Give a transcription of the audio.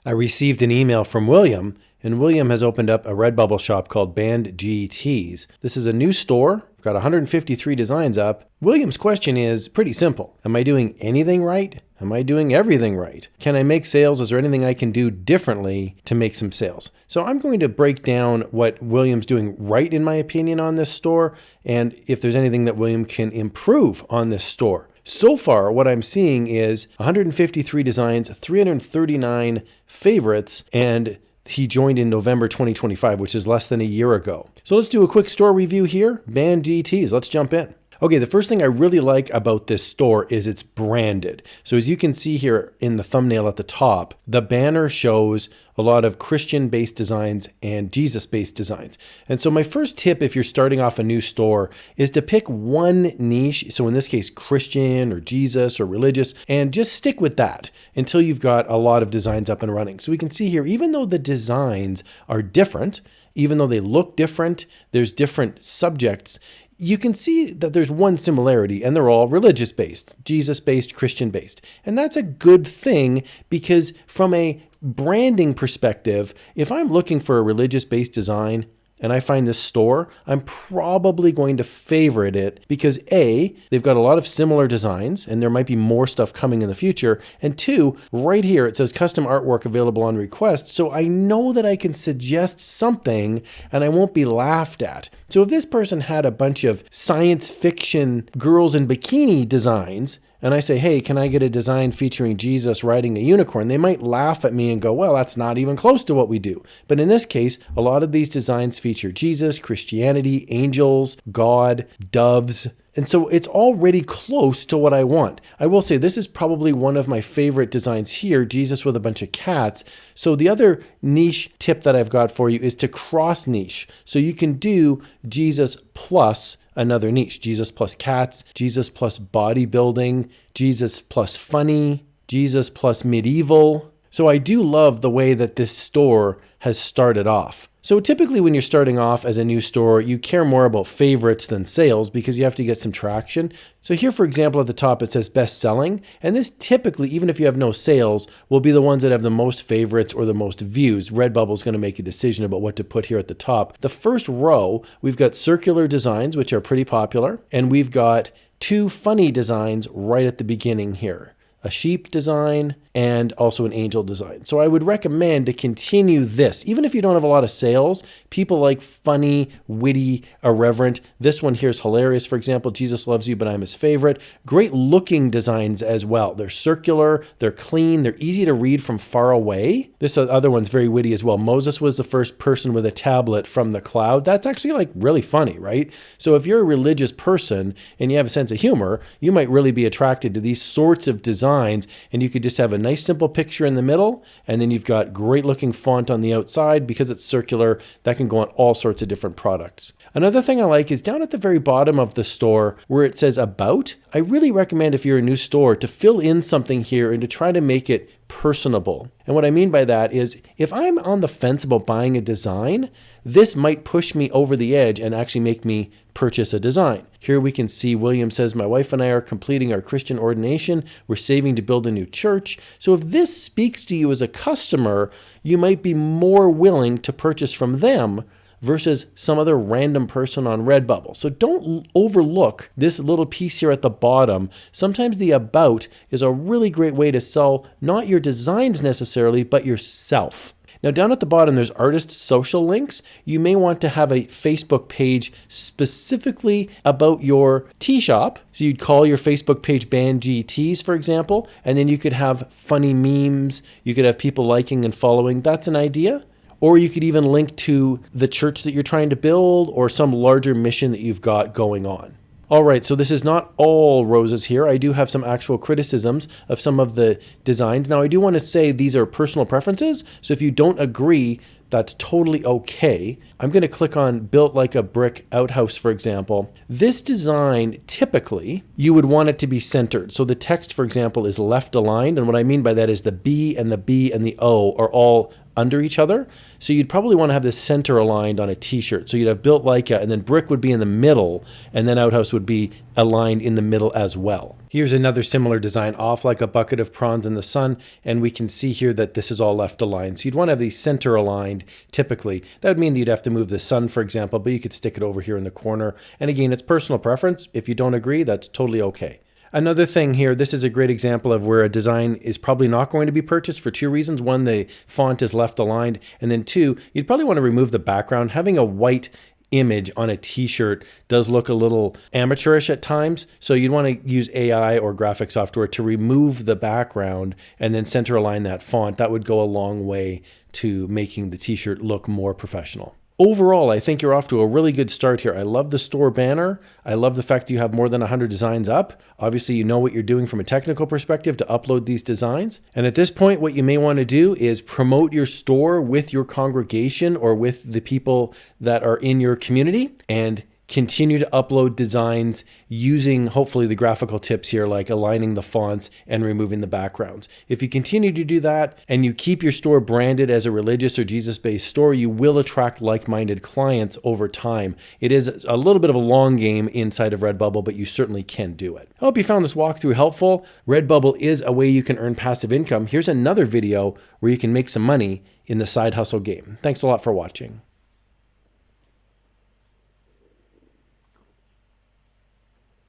I received an email from William, and William has opened up a Redbubble shop called BandGTs. This is a new store, got 153 designs up. William's question is pretty simple. Am I doing anything right? Am I doing everything right? Can I make sales? Is there anything I can do differently to make some sales? So I'm going to break down what William's doing right, in my opinion, on this store, and if there's anything that William can improve on this store. So far, what I'm seeing is 153 designs, 339 favorites, and he joined in November 2025, which is less than a year ago. So let's do a quick store review here. BandGTs, let's jump in. Okay, the first thing I really like about this store is it's branded. So as you can see here in the thumbnail at the top, the banner shows a lot of Christian-based designs and Jesus-based designs. And so my first tip if you're starting off a new store is to pick one niche, so in this case Christian or Jesus or religious, and just stick with that until you've got a lot of designs up and running. So we can see here, even though the designs are different, even though they look different, there's different subjects, you can see that there's one similarity, and they're all religious-based, Jesus-based, Christian-based. And that's a good thing because from a branding perspective, if I'm looking for a religious-based design and I find this store, I'm probably going to favorite it because A, they've got a lot of similar designs and there might be more stuff coming in the future. And two, right here, it says custom artwork available on request. So I know that I can suggest something and I won't be laughed at. So if this person had a bunch of science fiction girls in bikini designs, and I say, hey, can I get a design featuring Jesus riding a unicorn? They might laugh at me and go, well, that's not even close to what we do. But in this case, a lot of these designs feature Jesus, Christianity, angels, God, doves. And so it's already close to what I want. I will say this is probably one of my favorite designs here, Jesus with a bunch of cats. So the other niche tip that I've got for you is to cross niche. So you can do Jesus plus another niche, Jesus plus cats, Jesus plus bodybuilding, Jesus plus funny, Jesus plus medieval. So I do love the way that this store has started off. So typically when you're starting off as a new store, you care more about favorites than sales because you have to get some traction. So here, for example, at the top, it says best selling. And this typically, even if you have no sales, will be the ones that have the most favorites or the most views. Redbubble is going to make a decision about what to put here at the top. The first row, we've got circular designs, which are pretty popular. And we've got two funny designs right at the beginning here. A sheep design and also an angel design. So I would recommend to continue this. Even if you don't have a lot of sales, people like funny, witty, irreverent. This one here is hilarious. For example, Jesus loves you, but I'm his favorite. Great looking designs as well. They're circular, they're clean, they're easy to read from far away. This other one's very witty as well. Moses was the first person with a tablet from the cloud. That's actually like really funny, right? So if you're a religious person and you have a sense of humor, you might really be attracted to these sorts of designs, and you could just have a nice simple picture in the middle, and then you've got great looking font on the outside. Because it's circular, that can go on all sorts of different products. Another thing I like is down at the very bottom of the store where it says about. I really recommend if you're a new store to fill in something here and to try to make it personable. And what I mean by that is if I'm on the fence about buying a design, this might push me over the edge and actually make me purchase a design. Here we can see William says, my wife and I are completing our Christian ordination. We're saving to build a new church. So if this speaks to you as a customer, you might be more willing to purchase from them versus some other random person on Redbubble. So don't overlook this little piece here at the bottom. Sometimes the about is a really great way to sell not your designs necessarily, but yourself. Now down at the bottom, there's artist social links. You may want to have a Facebook page specifically about your tea shop. So you'd call your Facebook page BandGTs, for example, and then you could have funny memes. You could have people liking and following. That's an idea. Or you could even link to the church that you're trying to build or some larger mission that you've got going on. All right, so this is not all roses here. I do have some actual criticisms of some of the designs. Now, I do want to say these are personal preferences, so if you don't agree, that's totally okay. I'm going to click on built like a brick outhouse, for example. This design, typically, you would want it to be centered. So the text, for example, is left aligned, and what I mean by that is the B and the B and the O are all under each other. So you'd probably want to have this center aligned on a t-shirt. So you'd have built Leica, and then brick would be in the middle, and then outhouse would be aligned in the middle as well. Here's another similar design, off like a bucket of prawns in the sun, and we can see here that this is all left aligned. So you'd want to have these center aligned typically. That would mean that you'd have to move the sun, for example, but you could stick it over here in the corner. And again, it's personal preference. If you don't agree, that's totally okay. Another thing here, this is a great example of where a design is probably not going to be purchased for two reasons. One, the font is left aligned, and then two, you'd probably want to remove the background. Having a white image on a t-shirt does look a little amateurish at times, so you'd want to use AI or graphic software to remove the background and then center align that font. That would go a long way to making the t-shirt look more professional. Overall, I think you're off to a really good start here. I love the store banner. I love the fact that you have more than 100 designs up. Obviously, you know what you're doing from a technical perspective to upload these designs. And at this point, what you may want to do is promote your store with your congregation or with the people that are in your community, and continue to upload designs using hopefully the graphical tips here, like aligning the fonts and removing the backgrounds. If you continue to do that and you keep your store branded as a religious or Jesus-based store, you will attract like-minded clients over time. It is a little bit of a long game inside of Redbubble, but you certainly can do it. I hope you found this walkthrough helpful. Redbubble is a way you can earn passive income. Here's another video where you can make some money in the side hustle game. Thanks a lot for watching.